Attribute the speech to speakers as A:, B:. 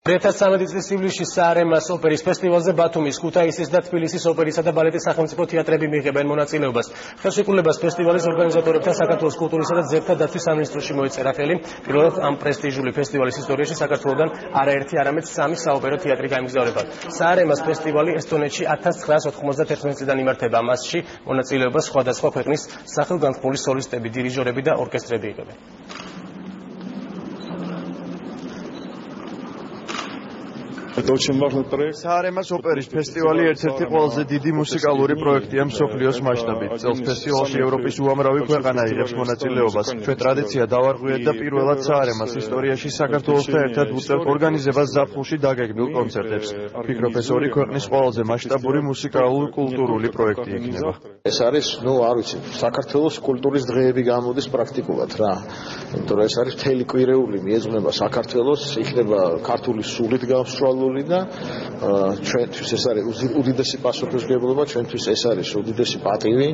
A: 2013 წლის ივლისში საარემას ოპერის ფესტივალზე ბათუმის, ქუთაისის და თბილისის ოპერისა და ბალეტის სახელმწიფო თეატრები მიიღებენ მონაწილეობას. ხელშეკრულებას ფესტივალის ორგანიზატორებთან საქართველოს კულტურისა და ძეგლთა დაცვის სამინისტროში მოეწერა ხელი. პირველად ამ პრესტიჟული ფესტივალის ისტორიაში საქართველოდან არაერთი, არამედ 3 საოპერო თეატრი გამგზავრება. საარემას ფესტივალი ესტონეთში 1991 წლიდან იმართება. მასში მონაწილეობას სხვადასხვა ქვეყნის სახელგანთქმული სოლისტები, დირიჟორები და ორკესტრები იღებენ.
B: საარემას ოპერის ფესტივალი ერთ-ერთი ყველაზე დიდი მუსიკალური პროექტია მსოფლიოს მასშტაბით. წელს ფესტივალში ევროპის უამრავი ქვეყანა იღებს მონაწილეობას. ჩვენ ტრადიცია დავარღვიეთ და პირველად საარემას ისტორიაში საქართველოსთან ერთად ვუწევთ ორგანიზებას ზაფხულში დაგეგმილ კონცერტებს. ვფიქრობ, ეს ორი ქვეყნის ყველაზე მასშტაბური მუსიკალურ-კულტურული პროექტი იქნება.
C: ეს არის, არ ვიცი, საქართველოს კულტურის დღეები გამოდის პრაქტიკულად რა. იმიტომ რომ ეს არის მთელი კვირეული მიეძღვნება საქართველოს, იქნება ქართული სულით გამსრვალული და ჩვენთვის ეს არის უდიდესი პასუხისმგებლობა, ჩვენთვის ეს არის უდიდესი პატივი.